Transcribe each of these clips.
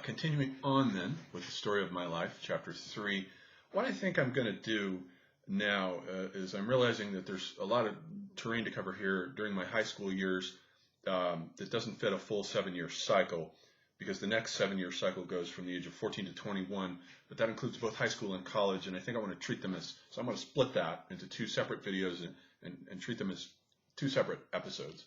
Continuing on then with the story of my life, chapter 3, what I think I'm going to do now is I'm realizing that there's a lot of terrain to cover here during my high school years that doesn't fit a full 7-year cycle, because the next 7-year cycle goes from the age of 14 to 21, but that includes both high school and college, and I think I want to treat them as, so I'm going to split that into 2 separate videos and treat them as 2 separate episodes.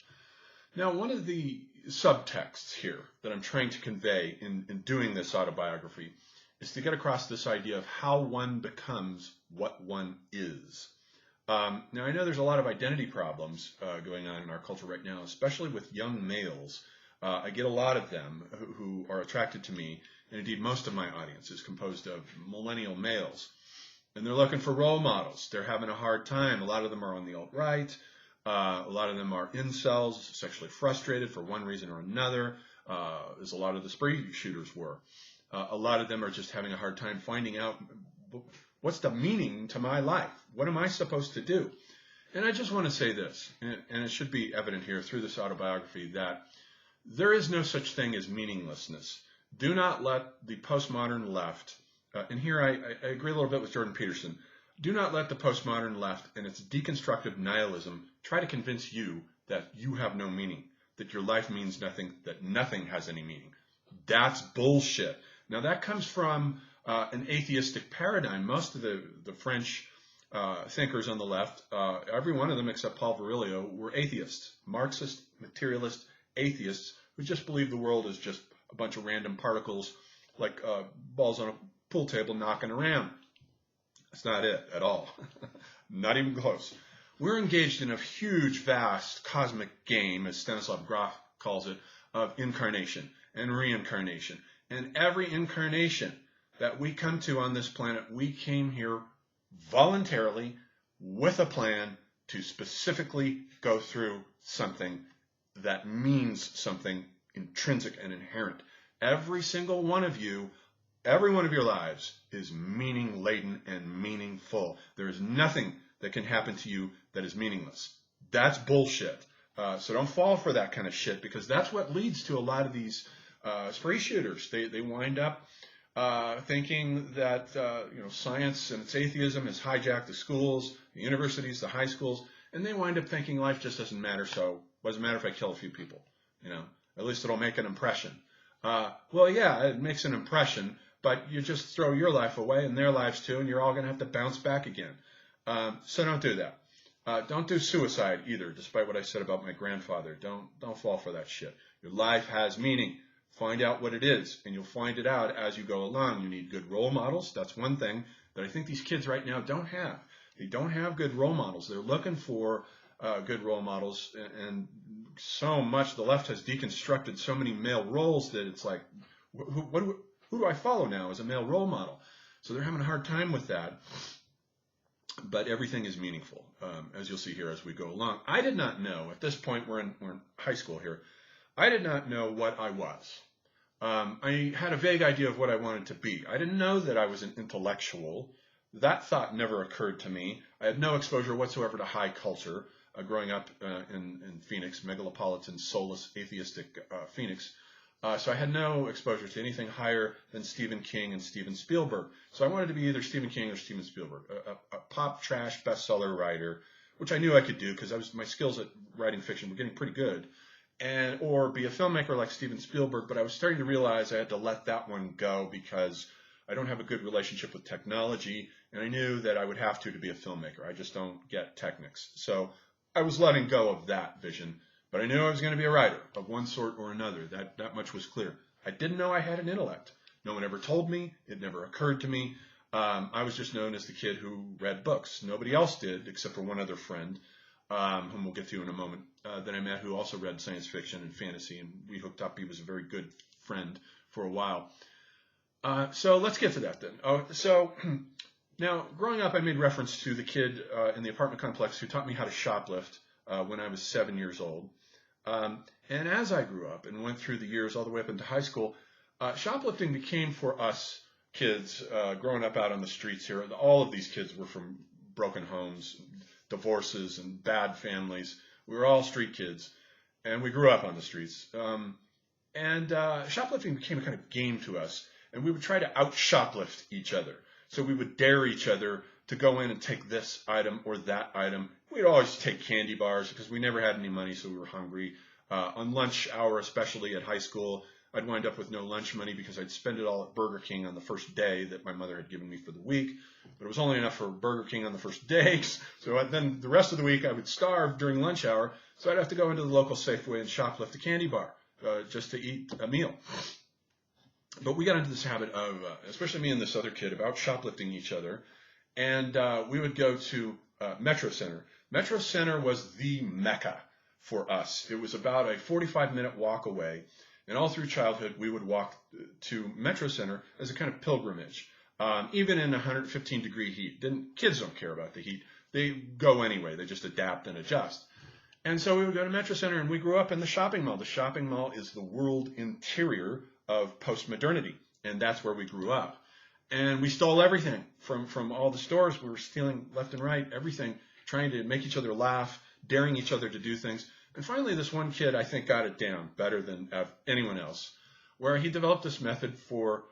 Now, one of the subtexts here that I'm trying to convey in doing this autobiography is to get across this idea of how one becomes what one is. Now, I know there's a lot of identity problems going on in our culture right now, especially with young males. I get a lot of them who are attracted to me, and indeed most of my audience is composed of millennial males. And they're looking for role models. They're having a hard time. A lot of them are on the alt-right. A lot of them are incels, sexually frustrated for one reason or another, as a lot of the spree shooters were. A lot of them are just having a hard time finding out, what's the meaning to my life? What am I supposed to do? And I just want to say this, and it should be evident here through this autobiography, that there is no such thing as meaninglessness. Do not let the postmodern left, and here I agree a little bit with Jordan Peterson, do not let the postmodern left and its deconstructive nihilism try to convince you that you have no meaning, that your life means nothing, that nothing has any meaning. That's bullshit. Now, that comes from an atheistic paradigm. Most of the French thinkers on the left, every one of them except Paul Virilio, were atheists, Marxist, materialist atheists who just believe the world is just a bunch of random particles like balls on a pool table knocking around. That's not it at all. Not even close. We're engaged in a huge, vast, cosmic game, as Stanislav Grof calls it, of incarnation and reincarnation. And every incarnation that we come to on this planet, we came here voluntarily with a plan to specifically go through something that means something intrinsic and inherent. Every single one of you, every one of your lives is meaning-laden and meaningful. There is nothing that can happen to you that is meaningless. That's bullshit. So don't fall for that kind of shit, because that's what leads to a lot of these spree shooters. They wind up thinking that science and its atheism has hijacked the schools, the universities, the high schools, and they wind up thinking life just doesn't matter, so what does it matter if I kill a few people? At least it'll make an impression. Well, yeah, it makes an impression, but you just throw your life away and their lives too, and you're all going to have to bounce back again. So don't do that. Don't do suicide either, despite what I said about my grandfather. Don't fall for that shit. Your life has meaning. Find out what it is, and you'll find it out as you go along. You need good role models. That's one thing that I think these kids right now don't have. They don't have good role models. They're looking for good role models, and so much the left has deconstructed so many male roles that it's like, who do I follow now as a male role model? So they're having a hard time with that. But everything is meaningful, as you'll see here as we go along. I did not know, at this point, we're in high school here, I did not know what I was. I had a vague idea of what I wanted to be. I didn't know that I was an intellectual. That thought never occurred to me. I had no exposure whatsoever to high culture growing up in Phoenix, megalopolitan, soulless, atheistic Phoenix. So I had no exposure to anything higher than Stephen King and Steven Spielberg. So I wanted to be either Stephen King or Steven Spielberg, a pop trash bestseller writer, which I knew I could do because my skills at writing fiction were getting pretty good, or be a filmmaker like Steven Spielberg. But I was starting to realize I had to let that one go because I don't have a good relationship with technology, and I knew that I would have to be a filmmaker. I just don't get techniques. So I was letting go of that vision. But I knew I was going to be a writer of one sort or another. That much was clear. I didn't know I had an intellect. No one ever told me. It never occurred to me. I was just known as the kid who read books. Nobody else did, except for one other friend, whom we'll get to in a moment, that I met, who also read science fiction and fantasy, and we hooked up. He was a very good friend for a while. So let's get to that then. Now, growing up, I made reference to the kid in the apartment complex who taught me how to shoplift when I was 7 years old. And as I grew up and went through the years all the way up into high school, shoplifting became for us kids growing up out on the streets here. All of these kids were from broken homes, divorces, and bad families. We were all street kids, and we grew up on the streets. And shoplifting became a kind of game to us, and we would try to out-shoplift each other. So we would dare each other to go in and take this item or that item. We'd always take candy bars because we never had any money, so we were hungry. On lunch hour, especially at high school, I'd wind up with no lunch money because I'd spend it all at Burger King on the first day that my mother had given me for the week. But it was only enough for Burger King on the first day. So then the rest of the week I would starve during lunch hour. So I'd have to go into the local Safeway and shoplift a candy bar just to eat a meal. But we got into this habit of, especially me and this other kid, about shoplifting each other. And we would go to Metro Center. Metro Center was the mecca for us. It was about a 45-minute walk away. And all through childhood, we would walk to Metro Center as a kind of pilgrimage, even in 115-degree heat. Kids don't care about the heat. They go anyway. They just adapt and adjust. And so we would go to Metro Center, and we grew up in the shopping mall. The shopping mall is the world interior of post-modernity, and that's where we grew up. And we stole everything from all the stores. We were stealing left and right, everything, trying to make each other laugh, daring each other to do things. And finally, this one kid, I think, got it down better than anyone else, where he developed this method for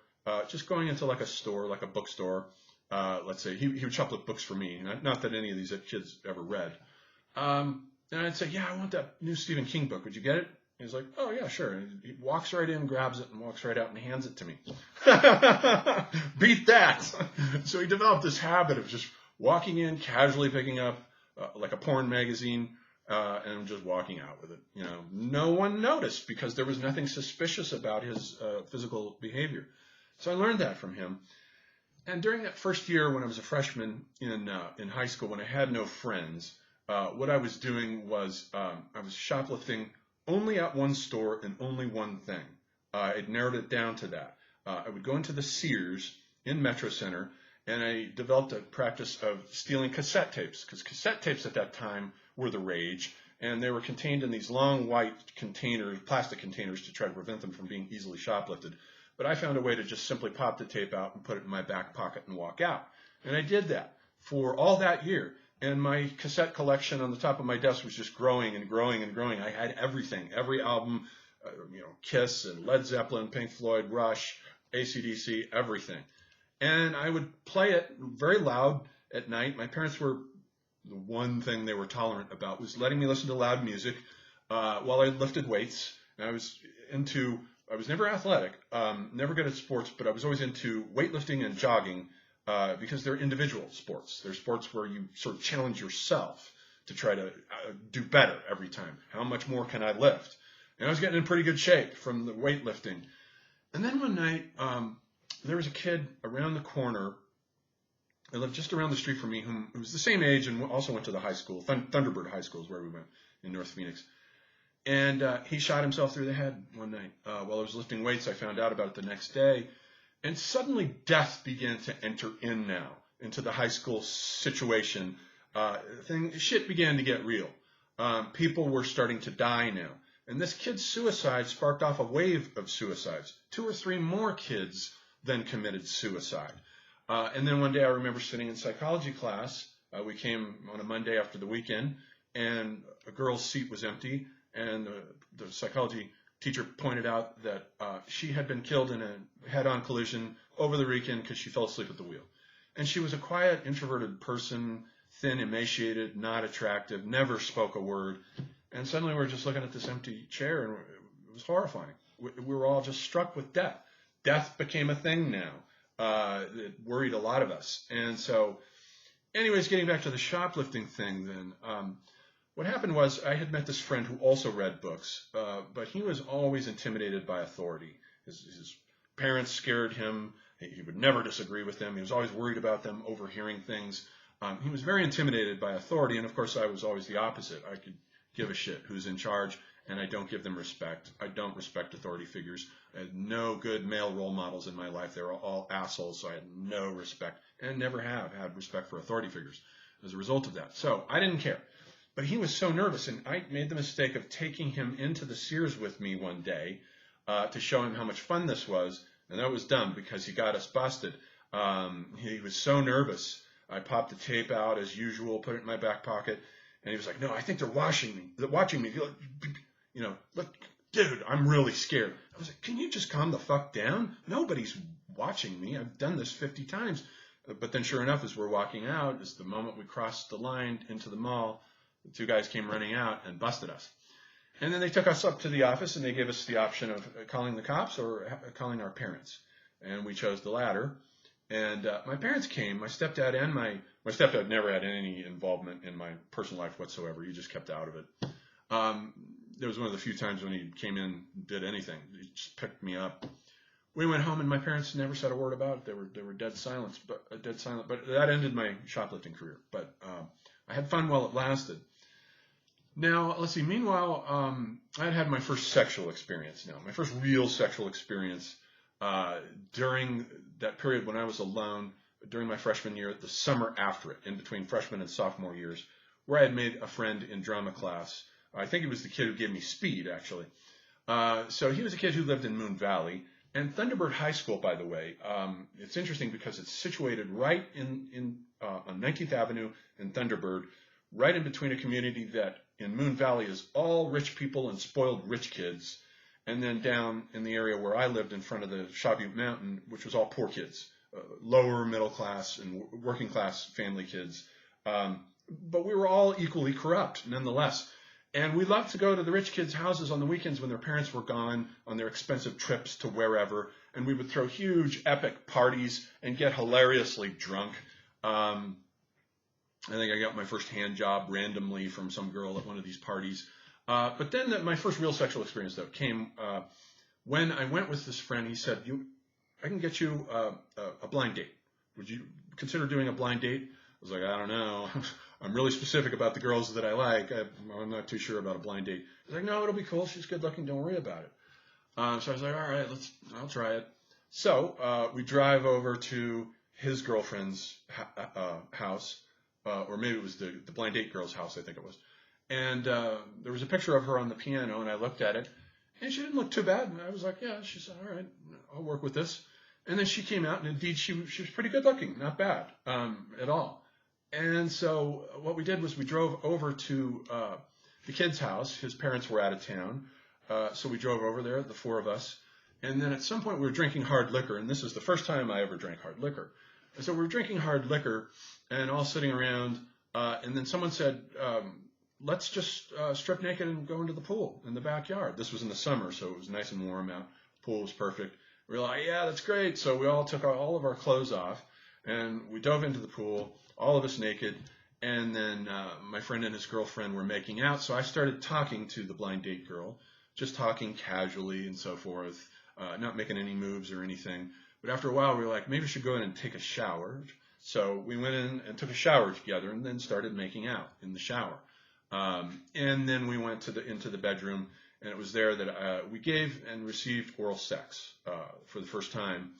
just going into like a store, like a bookstore. Let's say he would shoplift books for me. Not that any of these kids ever read. And I'd say, yeah, I want that new Stephen King book. Would you get it? He's like, oh, yeah, sure. And he walks right in, grabs it, and walks right out and hands it to me. Beat that. So he developed this habit of just walking in, casually picking up like a porn magazine, and just walking out with it. You know, no one noticed because there was nothing suspicious about his physical behavior. So I learned that from him. And during that first year when I was a freshman in high school, when I had no friends, what I was doing was I was shoplifting only at one store and only one thing. I'd narrowed it down to that. I would go into the Sears in Metro Center, and I developed a practice of stealing cassette tapes, because cassette tapes at that time were the rage, and they were contained in these long white containers, plastic containers, to try to prevent them from being easily shoplifted. But I found a way to just simply pop the tape out and put it in my back pocket and walk out. And I did that for all that year. And my cassette collection on the top of my desk was just growing and growing and growing. I had everything, every album, Kiss and Led Zeppelin, Pink Floyd, Rush, AC/DC, everything. And I would play it very loud at night. My parents were, the one thing they were tolerant about was letting me listen to loud music while I lifted weights. And I was never athletic, never good at sports, but I was always into weightlifting and jogging. Because they're individual sports. They're sports where you sort of challenge yourself to try to do better every time. How much more can I lift? And I was getting in pretty good shape from the weightlifting. And then one night, there was a kid around the corner, that lived just around the street from me, who was the same age and also went to the high school. Thunderbird High School is where we went in North Phoenix. And he shot himself through the head one night. While I was lifting weights, I found out about it the next day. And suddenly death began to enter in now into the high school situation. Shit began to get real. People were starting to die now. And this kid's suicide sparked off a wave of suicides. 2 or 3 more kids then committed suicide. And then one day I remember sitting in psychology class. We came on a Monday after the weekend, and a girl's seat was empty. And the psychology teacher pointed out that she had been killed in a head-on collision over the weekend because she fell asleep at the wheel. And she was a quiet, introverted person, thin, emaciated, not attractive, never spoke a word. And suddenly we're just looking at this empty chair, and it was horrifying. We were all just struck with death. Death became a thing now. It worried a lot of us. And so, anyways, getting back to the shoplifting thing then, what happened was I had met this friend who also read books, but he was always intimidated by authority. His parents scared him. He would never disagree with them. He was always worried about them overhearing things. He was very intimidated by authority, and of course I was always the opposite. I could give a shit who's in charge, and I don't give them respect. I don't respect authority figures. I had no good male role models in my life. They were all assholes, so I had no respect, and never have had respect for authority figures as a result of that. So I didn't care. But he was so nervous, and I made the mistake of taking him into the Sears with me one day to show him how much fun this was, and that was dumb because he got us busted. He was so nervous. I popped the tape out as usual, put it in my back pocket, and he was like, "No, I think they're watching me. Look, dude, I'm really scared. I was like, can you just calm the fuck down? Nobody's watching me. I've done this 50 times. But then sure enough, as we're walking out, is the moment we crossed the line into the mall, the two guys came running out and busted us. And then they took us up to the office and they gave us the option of calling the cops or calling our parents. And we chose the latter. And my parents came, my stepdad and my stepdad never had any involvement in my personal life whatsoever. He just kept out of it. There was one of the few times when he came in and did anything. He just picked me up. We went home and my parents never said a word about it. They were dead silent. But that ended my shoplifting career. But I had fun while it lasted. Now, let's see. Meanwhile, I had my first sexual experience now. My first real sexual experience during that period when I was alone, during my freshman year, the summer after it, in between freshman and sophomore years, where I had made a friend in drama class. I think he was the kid who gave me speed, actually. So he was a kid who lived in Moon Valley. And Thunderbird High School, by the way, it's interesting because it's situated right on 19th Avenue in Thunderbird, right in between a community that in Moon Valley is all rich people and spoiled rich kids, and then down in the area where I lived in front of the Shaw Butte Mountain, which was all poor kids, lower middle class and working class family kids. But we were all equally corrupt nonetheless. And we loved to go to the rich kids' houses on the weekends when their parents were gone on their expensive trips to wherever, and we would throw huge epic parties and get hilariously drunk. I think I got my first hand job randomly from some girl at one of these parties. But then my first real sexual experience, though, came when I went with this friend. He said, I can get you a blind date. Would you consider doing a blind date? I was like, I don't know. I'm really specific about the girls that I like. I'm not too sure about a blind date. He's like, no, it'll be cool. She's good looking. Don't worry about it. So I was like, all right, I'll try it. So we drive over to his girlfriend's house. Or maybe it was the blind date girl's house, I think it was. And there was a picture of her on the piano, and I looked at it, and she didn't look too bad. And I was like, yeah, she said, all right, I'll work with this. And then she came out, and indeed she was pretty good looking, not bad at all. And so what we did was we drove over to the kid's house. His parents were out of town, so we drove over there, the four of us. And then at some point we were drinking hard liquor, and this is the first time I ever drank hard liquor. And so we were drinking hard liquor and all sitting around, and then someone said, let's just strip naked and go into the pool in the backyard. This was in the summer, so it was nice and warm out. The pool was perfect. We were like, yeah, that's great. So we all took all of our clothes off, and we dove into the pool, all of us naked, and then my friend and his girlfriend were making out. So I started talking to the blind date girl, just talking casually and so forth, not making any moves or anything. But after a while, we were like, maybe we should go in and take a shower. So we went in and took a shower together and then started making out in the shower. And then we went into the bedroom, and it was there that we gave and received oral sex for the first time.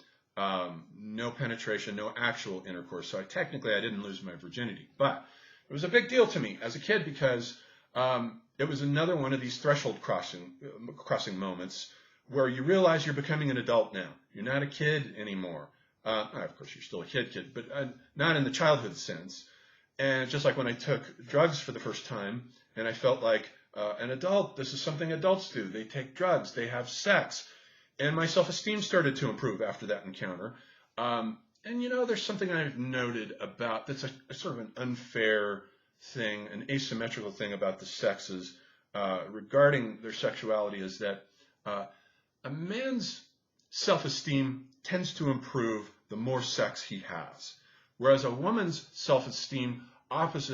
No penetration, no actual intercourse. So technically I didn't lose my virginity. But it was a big deal to me as a kid because it was another one of these threshold crossing moments where you realize you're becoming an adult now. You're not a kid anymore. Of course, you're still a kid, but not in the childhood sense. And just like when I took drugs for the first time, and I felt like an adult, this is something adults do. They take drugs, they have sex. And my self-esteem started to improve after that encounter. And, there's something I've noted about that's a sort of an unfair thing, an asymmetrical thing about the sexes regarding their sexuality is that a man's self-esteem tends to improve the more sex he has, whereas a woman's self-esteem is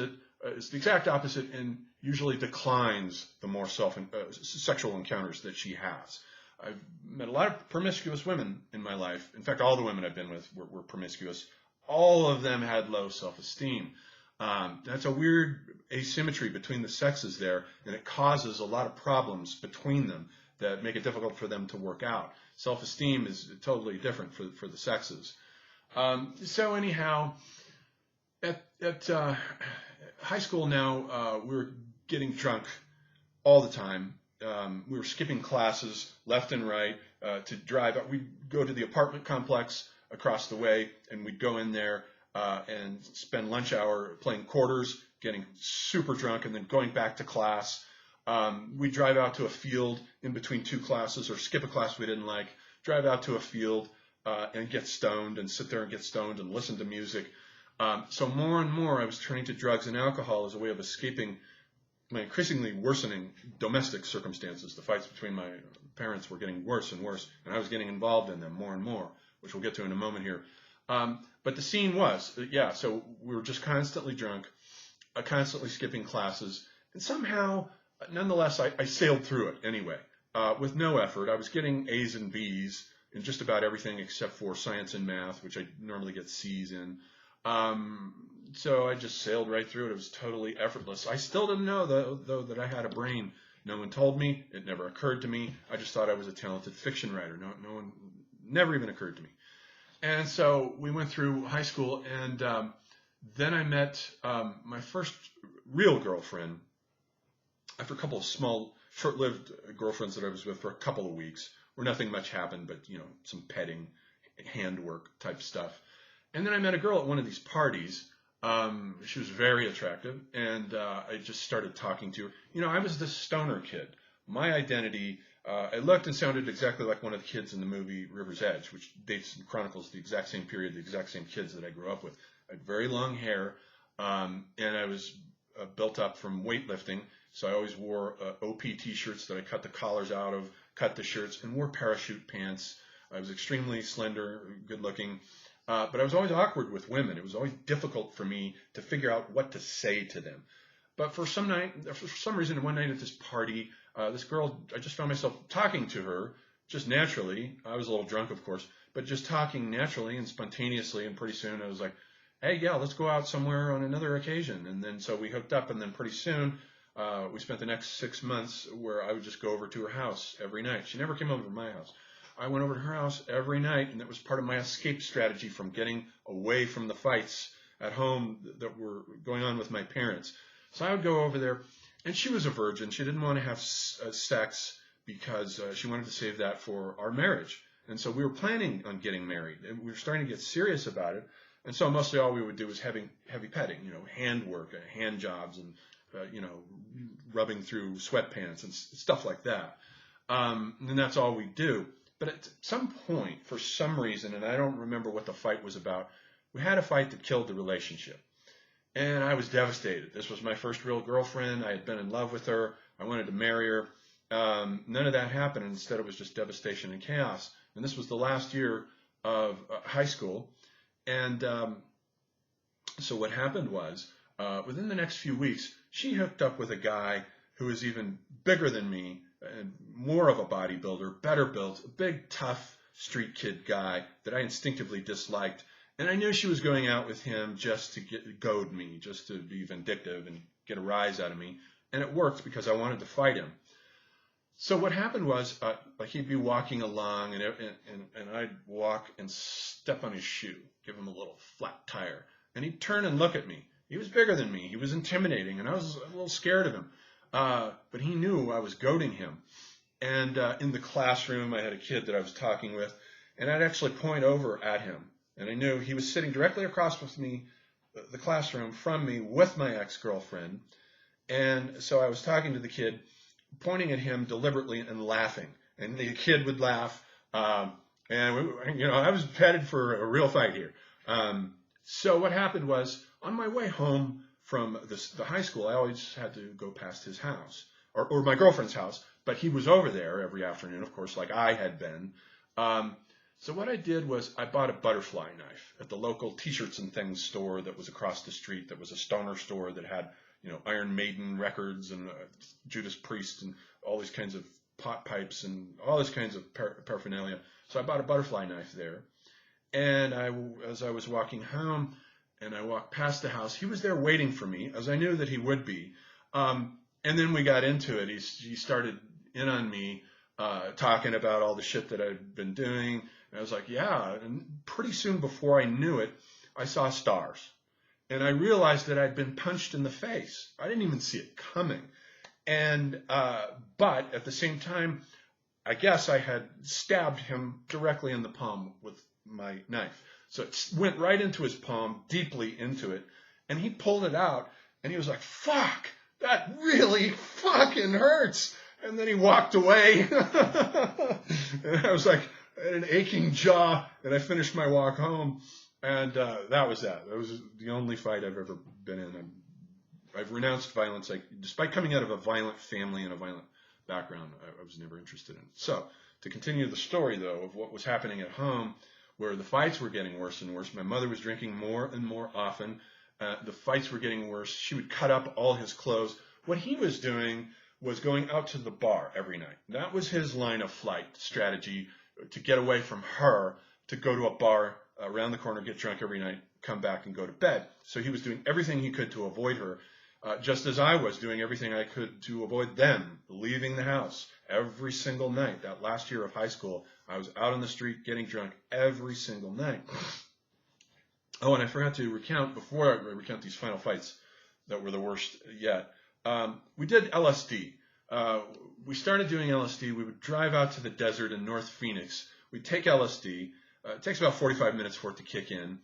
the exact opposite and usually declines the more sexual encounters that she has. I've met a lot of promiscuous women in my life. In fact, all the women I've been with were promiscuous. All of them had low self-esteem. That's a weird asymmetry between the sexes there, and it causes a lot of problems between them that make it difficult for them to work out. Self-esteem is totally different for the sexes. So anyhow, at high school now, we were getting drunk all the time. We were skipping classes left and right to drive. We'd go to the apartment complex across the way, and we'd go in there and spend lunch hour playing quarters, getting super drunk, and then going back to class. We'd drive out to a field in between two classes or skip a class we didn't like, drive out to a field and get stoned and sit there and get stoned and listen to music. So more and more I was turning to drugs and alcohol as a way of escaping my increasingly worsening domestic circumstances. The fights between my parents were getting worse and worse, and I was getting involved in them more and more, which we'll get to in a moment here. But the scene was, so we were just constantly drunk, constantly skipping classes, and somehow, nonetheless, I sailed through it anyway, with no effort. I was getting A's and B's in just about everything except for science and math, which I normally get C's in. So I just sailed right through it. It was totally effortless. I still didn't know, though, that I had a brain. No one told me. It never occurred to me. I just thought I was a talented fiction writer. No one, never even occurred to me. And so we went through high school, and then I met my first real girlfriend after a couple of small, short-lived girlfriends that I was with for a couple of weeks, where nothing much happened, but, some petting, handwork type stuff. And then I met a girl at one of these parties. She was very attractive, and I just started talking to her. I was this stoner kid. My identity, I looked and sounded exactly like one of the kids in the movie River's Edge, which dates and chronicles the exact same period, the exact same kids that I grew up with. I had very long hair, and I was built up from weightlifting, so I always wore OP t-shirts that I cut the collars out of, cut the shirts, and wore parachute pants. I was extremely slender, good looking. But I was always awkward with women. It was always difficult for me to figure out what to say to them. But for some reason, one night at this party, this girl, I just found myself talking to her just naturally. I was a little drunk, of course, but just talking naturally and spontaneously. And pretty soon I was like, hey, yeah, let's go out somewhere on another occasion. And then so we hooked up, and then pretty soon we spent the next 6 months where I would just go over to her house every night. She never came over to my house. I went over to her house every night, and that was part of my escape strategy from getting away from the fights at home that were going on with my parents. So I would go over there, and she was a virgin. She didn't want to have sex because she wanted to save that for our marriage. And so we were planning on getting married, and we were starting to get serious about it. And so mostly all we would do was heavy petting, handwork, hand jobs, and, rubbing through sweatpants and stuff like that. And that's all we do. But at some point, for some reason, and I don't remember what the fight was about, we had a fight that killed the relationship. And I was devastated. This was my first real girlfriend. I had been in love with her. I wanted to marry her. None of that happened. Instead, it was just devastation and chaos. And this was the last year of high school. And so what happened was, within the next few weeks, she hooked up with a guy who was even bigger than me, and more of a bodybuilder, better built, a big, tough street kid guy that I instinctively disliked. And I knew she was going out with him just to goad me, just to be vindictive and get a rise out of me. And it worked because I wanted to fight him. So what happened was, he'd be walking along, and I'd walk and step on his shoe, give him a little flat tire. And he'd turn and look at me. He was bigger than me. He was intimidating, and I was a little scared of him. But he knew I was goading him. And in the classroom, I had a kid that I was talking with, and I'd actually point over at him. And I knew he was sitting directly across with me, the classroom, from me, with my ex-girlfriend. And so I was talking to the kid, pointing at him deliberately and laughing. And the kid would laugh. I was headed for a real fight here. So what happened was, on my way home from the high school, I always had to go past his house, or my girlfriend's house, but he was over there every afternoon, of course, like I had been. So what I did was I bought a butterfly knife at the local T-shirts and things store that was across the street, that was a stoner store that had, Iron Maiden records and Judas Priest and all these kinds of pot pipes and all these kinds of paraphernalia. So I bought a butterfly knife there. And as I was walking home, and I walked past the house, he was there waiting for me, as I knew that he would be. And then we got into it. He started in on me, talking about all the shit that I'd been doing. And I was like, yeah. And pretty soon before I knew it, I saw stars. And I realized that I'd been punched in the face. I didn't even see it coming. And but at the same time, I guess I had stabbed him directly in the palm with my knife. So it went right into his palm, deeply into it, and he pulled it out, and he was like, fuck, that really fucking hurts. And then he walked away. And I was like, I had an aching jaw, and I finished my walk home. And that was that. That was the only fight I've ever been in. I've renounced violence. Despite coming out of a violent family and a violent background, I was never interested in it. So, to continue the story, though, of what was happening at home, where the fights were getting worse and worse. My mother was drinking more and more often. The fights were getting worse. She would cut up all his clothes. What he was doing was going out to the bar every night. That was his line of flight strategy, to get away from her, to go to a bar around the corner, get drunk every night, come back and go to bed. So he was doing everything he could to avoid her, just as I was doing everything I could to avoid them leaving the house every single night. That last year of high school, I was out on the street getting drunk every single night. Oh, and I forgot to recount, before I recount these final fights that were the worst yet, we did LSD. We started doing LSD. We would drive out to the desert in North Phoenix. We'd take LSD. It takes about 45 minutes for it to kick in.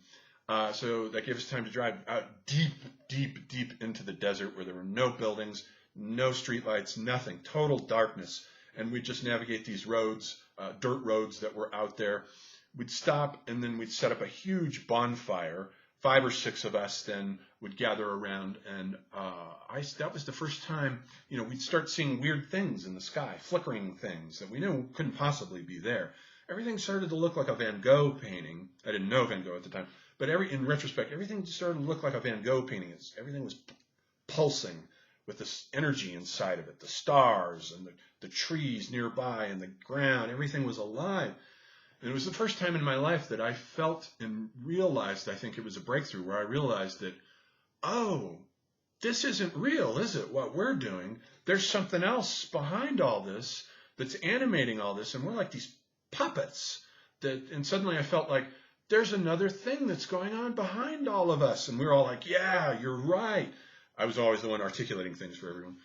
So that gave us time to drive out deep into the desert, where there were no buildings, no streetlights, nothing, total darkness. And we'd just navigate these roads, dirt roads that were out there. We'd stop, and then we'd set up a huge bonfire. 5 or 6 of us then would gather around, and that was the first time, we'd start seeing weird things in the sky, flickering things that we knew couldn't possibly be there. Everything started to look like a Van Gogh painting. I didn't know Van Gogh at the time, but in retrospect, everything started to look like a Van Gogh painting. Everything was pulsing with this energy inside of it. The stars and the trees nearby and the ground, everything was alive. And it was the first time in my life that I felt and realized, I think it was a breakthrough, where I realized that, oh, this isn't real, is it, what we're doing? There's something else behind all this that's animating all this, and we're like these puppets. And suddenly I felt like there's another thing that's going on behind all of us. And we were all like, yeah, you're right. I was always the one articulating things for everyone,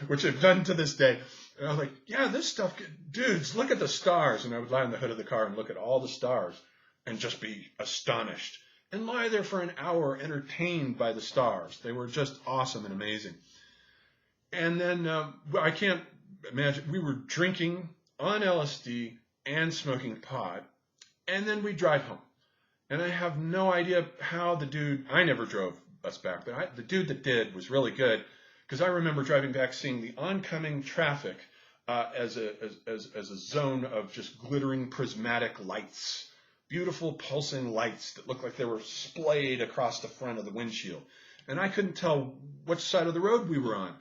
which I've done to this day. And I was like, yeah, this stuff, dudes, look at the stars. And I would lie on the hood of the car and look at all the stars and just be astonished and lie there for an hour entertained by the stars. They were just awesome and amazing. And then I can't imagine, we were drinking on LSD and smoking pot, and then we drive home. And I have no idea how I never drove us back, but the dude that did was really good, because I remember driving back seeing the oncoming traffic as a zone of just glittering prismatic lights, beautiful pulsing lights that looked like they were splayed across the front of the windshield. And I couldn't tell which side of the road we were on,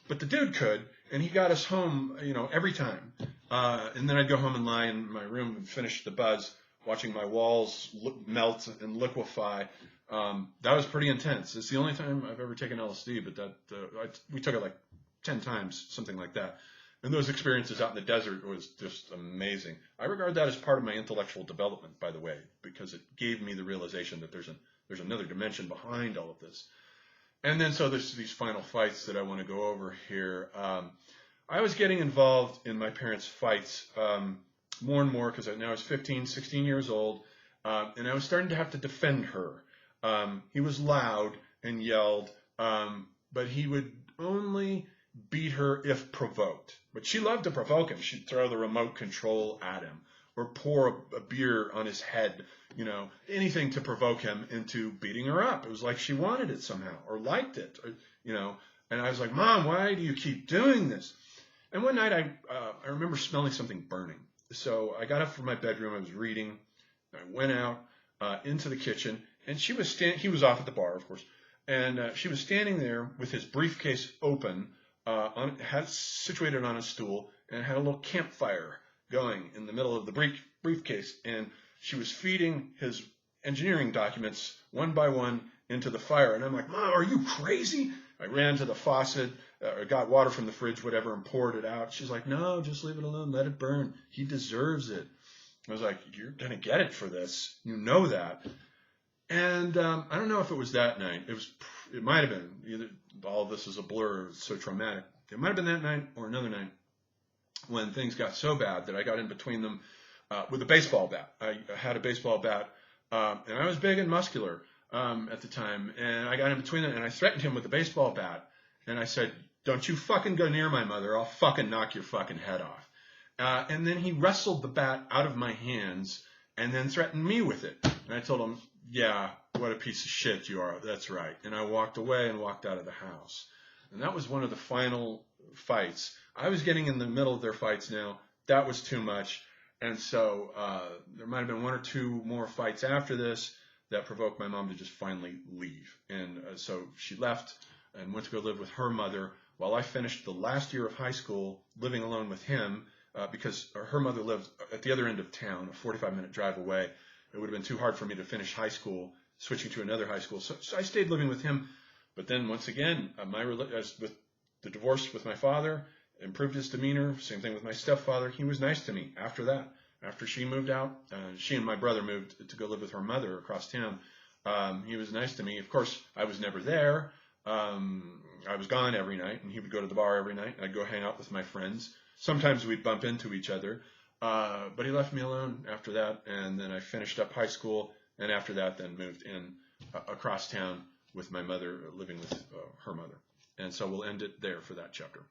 but the dude could, and he got us home, every time. And then I'd go home and lie in my room and finish the buzz, watching my walls melt and liquefy. That was pretty intense. It's the only time I've ever taken LSD, but we took it like 10 times, something like that. And those experiences out in the desert was just amazing. I regard that as part of my intellectual development, by the way, because it gave me the realization that there's another dimension behind all of this. And then so there's these final fights that I want to go over here. I was getting involved in my parents' fights more and more, because now I was 15, 16 years old, and I was starting to have to defend her. He was loud and yelled, but he would only beat her if provoked. But she loved to provoke him. She'd throw the remote control at him, or pour a beer on his head, anything to provoke him into beating her up. It was like she wanted it somehow, or liked it, and I was like, Mom, why do you keep doing this? And one night I remember smelling something burning. So I got up from my bedroom. I was reading. I went out into the kitchen, and he was off at the bar, of course, and she was standing there with his briefcase open, situated on a stool, and had a little campfire going in the middle of the briefcase, and she was feeding his engineering documents one by one into the fire. And I'm like, Mom, are you crazy? I ran to the faucet, or got water from the fridge, whatever, and poured it out. She's like, no, just leave it alone. Let it burn. He deserves it. I was like, you're going to get it for this. You know that. And I don't know if it was that night. It might have been. Either all of this is a blur. It's so traumatic. It might have been that night or another night when things got so bad that I got in between them with a baseball bat. I had a baseball bat, and I was big and muscular at the time, and I got in between them, and I threatened him with the baseball bat, And I said, don't you fucking go near my mother. I'll fucking knock your fucking head off. And then he wrestled the bat out of my hands and then threatened me with it. And I told him, yeah, what a piece of shit you are. That's right. And I walked away and walked out of the house. And that was one of the final fights. I was getting in the middle of their fights now. That was too much. And so there might have been one or two more fights after this that provoked my mom to just finally leave. And so she left and went to go live with her mother while I finished the last year of high school living alone with him because her mother lived at the other end of town, a 45-minute drive away. It would have been too hard for me to finish high school, switching to another high school. So I stayed living with him. But then once again, as with the divorce with my father, improved his demeanor. Same thing with my stepfather. He was nice to me after that. After she moved out, she and my brother moved to go live with her mother across town. He was nice to me. Of course, I was never there. I was gone every night, and he would go to the bar every night. I'd go hang out with my friends. Sometimes we'd bump into each other. But he left me alone after that, and then I finished up high school, and after that then moved in across town with my mother, living with her mother. And so we'll end it there for that chapter.